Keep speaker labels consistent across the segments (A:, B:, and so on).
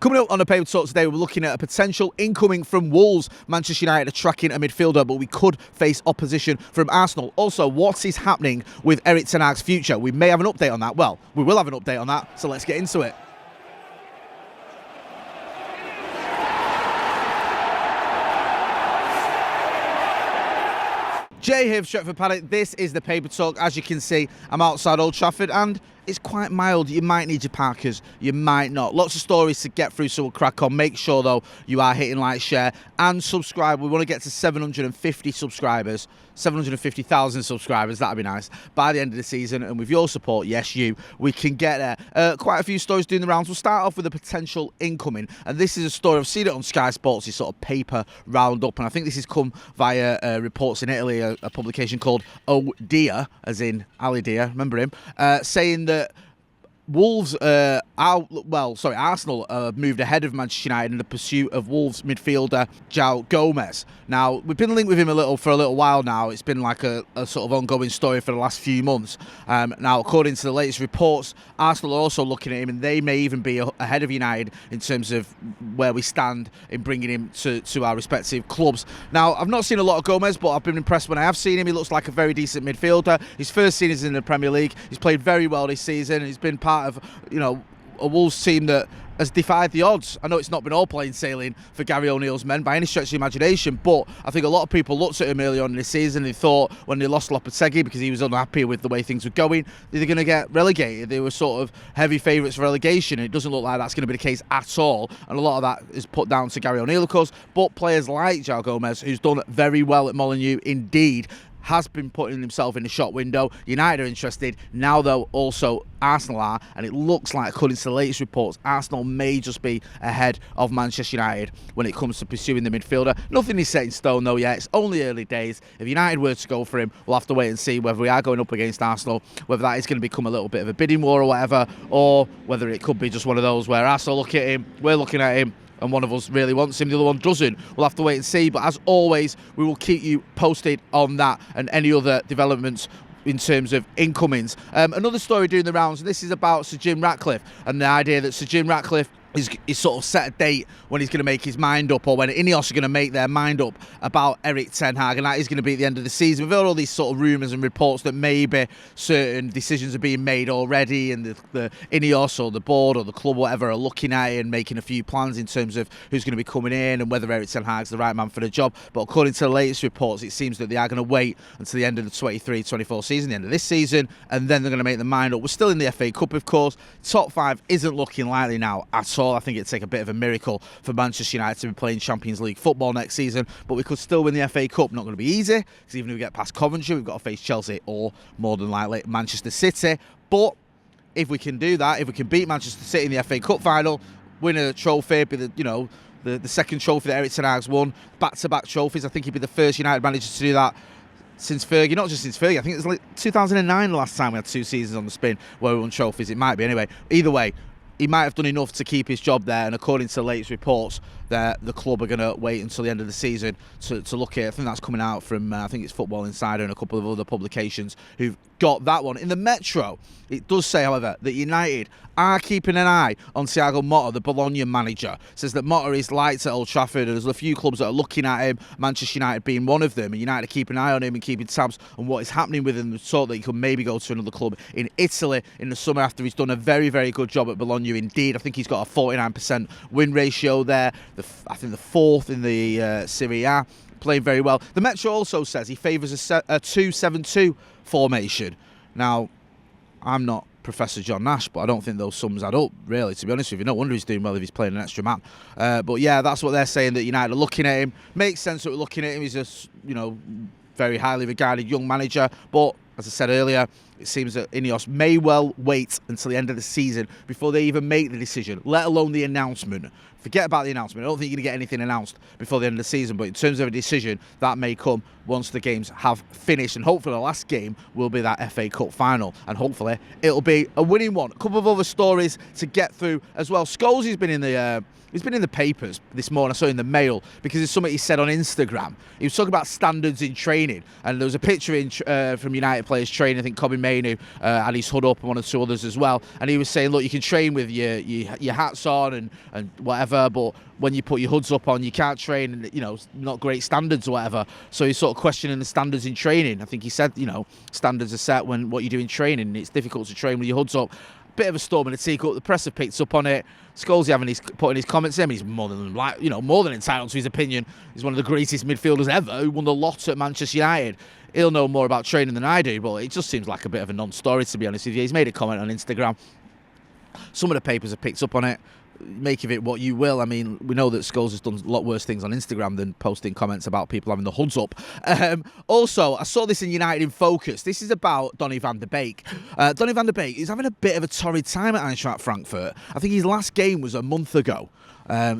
A: Coming up on the Paper Talk today, we're looking at a potential incoming from Wolves. Manchester United are tracking a midfielder, but we could face opposition from Arsenal. Also, what is happening with Erik ten Hag's future? We may have an update on that. Well, we will have an update on that, so let's get into it. Jay here for Stretford Paddock. This is the Paper Talk. As you can see, I'm outside Old Trafford and it's quite mild. You might need your parkers, you might not. Lots of stories to get through, so we'll crack on. Make sure, though, you are hitting like, share and subscribe. We want to get to 750 subscribers, 750,000 subscribers, that'd be nice, by the end of the season. And with your support, yes, we can get there. Quite a few stories doing the rounds. We'll start off with a potential incoming. And this is a story, I've seen it on Sky Sports, this sort of paper roundup. And I think this has come via reports in Italy, a publication called Oh Dia, as in Ali Dia, remember him, saying that Wolves, Arsenal moved ahead of Manchester United in the pursuit of Wolves midfielder Joao Gomes. Now, we've been linked with him for a little while now. It's been like a sort of ongoing story for the last few months. Now, according to the latest reports, Arsenal are also looking at him, and they may even be ahead of United in terms of where we stand in bringing him to our respective clubs. Now, I've not seen a lot of Gomes, but I've been impressed when I have seen him. He looks like a very decent midfielder. His first season is in the Premier League. He's played very well this season. He's been part of, a Wolves team that has defied the odds. I know it's not been all plain sailing for Gary O'Neill's men by any stretch of the imagination, but I think a lot of people looked at him early on in the season and they thought when they lost Lopetegui because he was unhappy with the way things were going, they're going to get relegated. They were sort of heavy favourites for relegation, and it doesn't look like that's going to be the case at all. And a lot of that is put down to Gary O'Neill, of course, but players like Joao Gomes, who's done very well at Molyneux indeed, has been putting himself in the shop window. United are interested now, though. Also, Arsenal are, and it looks like, according to the latest reports, Arsenal may just be ahead of Manchester United when it comes to pursuing the midfielder. Nothing is set in stone, though, yet. It's only early days. If United were to go for him, we'll have to wait and see whether we are going up against Arsenal, whether that is going to become a little bit of a bidding war or whatever, or whether it could be just one of those where Arsenal look at him, we're looking at him, and one of us really wants him, the other one doesn't. We'll have to wait and see. But as always, we will keep you posted on that and any other developments in terms of incomings. Another story doing the rounds, this is about Sir Jim Ratcliffe and the idea that Sir Jim Ratcliffe is sort of set a date when he's going to make his mind up, or when Ineos are going to make their mind up about Erik ten Hag, and that is going to be at the end of the season. We've heard all these sort of rumours and reports that maybe certain decisions are being made already, and the Ineos or the board or the club or whatever are looking at it and making a few plans in terms of who's going to be coming in and whether Erik ten Hag's the right man for the job. But according to the latest reports, it seems that they are going to wait until the end of the 23-24 season, the end of this season, and then they're going to make their mind up. We're still in the FA Cup, of course. Top 5 isn't looking likely now at all. I think it'd take a bit of a miracle for Manchester United to be playing Champions League football next season, but we could still win the FA Cup. Not going to be easy, because even if we get past Coventry, we've got to face Chelsea or, more than likely, Manchester City. But if we can do that, if we can beat Manchester City in the FA Cup final, win a trophy, be the second trophy that Erik ten Hag's won, back-to-back trophies. I think he'd be the first United manager to do that since Fergie, not just since Fergie. I think it was like 2009 the last time we had 2 seasons on the spin where we won trophies. It might be anyway. Either way, he might have done enough to keep his job there, and according to the latest reports, that the club are going to wait until the end of the season to look at it. I think that's coming out from, I think it's Football Insider and a couple of other publications who've got that one. In the Metro, it does say, however, that United are keeping an eye on Thiago Motta, the Bologna manager. It says that Motta is liked at Old Trafford, and there's a few clubs that are looking at him, Manchester United being one of them, and United are keeping an eye on him and keeping tabs on what is happening with him, so that he could maybe go to another club in Italy in the summer after he's done a very, very good job at Bologna indeed. I think he's got a 49% win ratio there, I think the 4th in the Serie A, playing very well. The Metro also says he favours a 2-7-2 formation. Now, I'm not Professor John Nash, but I don't think those sums add up, really, to be honest with you. No wonder he's doing well if he's playing an extra man. But yeah, that's what they're saying, that United are looking at him. Makes sense that we're looking at him. He's a, very highly regarded young manager, but as I said earlier, it seems that Ineos may well wait until the end of the season before they even make the decision, let alone the announcement. Forget about the announcement. I don't think you're going to get anything announced before the end of the season, but in terms of a decision, that may come once the games have finished, and hopefully the last game will be that FA Cup final, and hopefully it'll be a winning one. A couple of other stories to get through as well. Scholes has been in the He's been in the papers this morning. I saw in the Mail, because it's something he said on Instagram. He was talking about standards in training, and there was a picture from United players training. I think Kobbie Mainoo had his hood up and one or two others as well. And he was saying, look, you can train with your hats on and whatever, but when you put your hoods up on, you can't train, and you know, not great standards or whatever. So he's sort of questioning the standards in training. I think he said, you know, standards are set when what you do in training. It's difficult to train with your hoods up. Bit of a storm in the teacup. The press have picked up on it. Scholes putting his comments in. I mean, he's more than entitled to his opinion. He's one of the greatest midfielders ever, who won the lot at Manchester United. He'll know more about training than I do, but it just seems like a bit of a non-story, to be honest with you. He's made a comment on Instagram. Some of the papers have picked up on it. Make of it what you will. I mean, we know that Scholes has done a lot worse things on Instagram than posting comments about people having the hoods up. Also, I saw this in United in Focus. This is about Donny van der Beek. Donny van der Beek is having a bit of a torrid time at Eintracht Frankfurt. I think his last game was a month ago.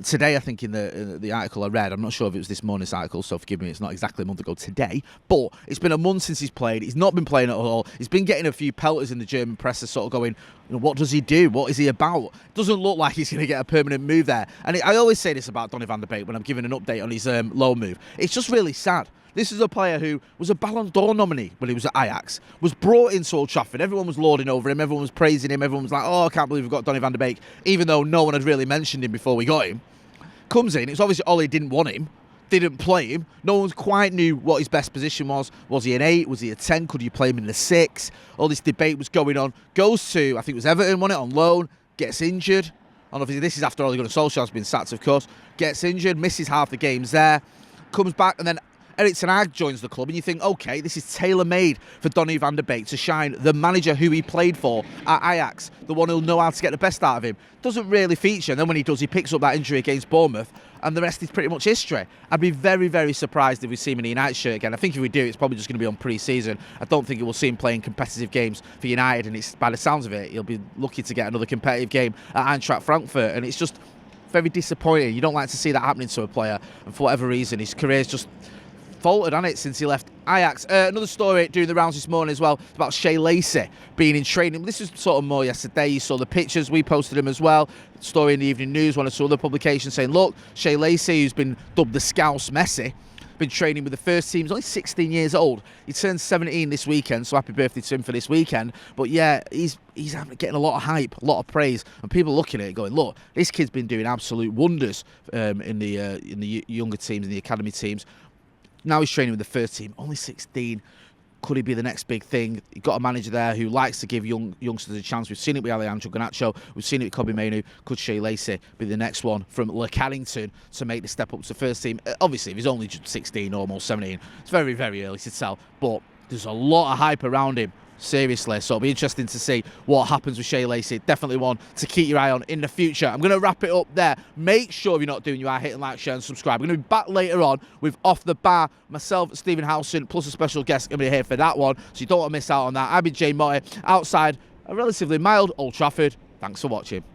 A: Today, I think in the article I read, I'm not sure if it was this morning's article, so forgive me, it's not exactly a month ago today, but it's been a month since he's played. He's not been playing at all. He's been getting a few pelters in the German press, sort of going, you know, what does he do? What is he about? Doesn't look like he's going to get a permanent move there. And I always say this about Donny van der Beek when I'm giving an update on his loan move. It's just really sad. This is a player who was a Ballon d'Or nominee when he was at Ajax, was brought into Old Trafford. Everyone was lauding over him. Everyone was praising him. Everyone was like, oh, I can't believe we've got Donny van der Beek, even though no one had really mentioned him before we got him. Comes in, it's obviously Ollie didn't want him, didn't play him. No one quite knew what his best position was. Was he an 8? Was he a 10? Could you play him in the 6? All this debate was going on. Goes to, I think it was Everton, won it on loan, gets injured. And obviously this is after Ole Gunnar Solskjaer's been sacked, of course. Gets injured, misses half the games there. Comes back, and then Erik Ten Hag joins the club, and you think, okay, this is tailor-made for Donny van der Beek to shine, the manager who he played for at Ajax, the one who'll know how to get the best out of him. Doesn't really feature, and then when he does, he picks up that injury against Bournemouth, and the rest is pretty much history. I'd be very, very surprised if we see him in a United shirt again. I think if we do, it's probably just going to be on pre-season. I don't think we'll see him playing competitive games for United, and it's, by the sounds of it, he'll be lucky to get another competitive game at Eintracht Frankfurt, and it's just very disappointing. You don't like to see that happening to a player, and for whatever reason, his career's just faltered on it since he left Ajax. Another story doing the rounds this morning as well about Shae Lacey being in training. This was sort of more yesterday. You saw the pictures. We posted them as well. Story in the Evening News, one or two other publications saying, look, Shae Lacey, who's been dubbed the Scouse Messi, been training with the first team. He's only 16 years old. He turns 17 this weekend, so happy birthday to him for this weekend. But yeah, he's getting a lot of hype, a lot of praise, and people looking at it going, look, this kid's been doing absolute wonders in the younger teams, in the academy teams. Now he's training with the first team, only 16. Could he be the next big thing? You've got a manager there who likes to give youngsters a chance. We've seen it with Alejandro Garnacho. We've seen it with Kobbie Mainoo. Could Shae Lacey be the next one from Le Carrington to make the step up to first team? Obviously, if he's only 16, almost 17, it's very, very early to tell. But there's a lot of hype around him. Seriously, so it'll be interesting to see what happens with Shae Lacey. Definitely one to keep your eye on in the future. I'm going to wrap it up there. Make sure if you're not doing, you are hitting like, share and subscribe. We're going to be back later on with Off the Bar. Myself, Stephen Howson, plus a special guest going to be here for that one, so you don't want to miss out on that. I've been Jay Motty, outside a relatively mild Old Trafford. Thanks for watching.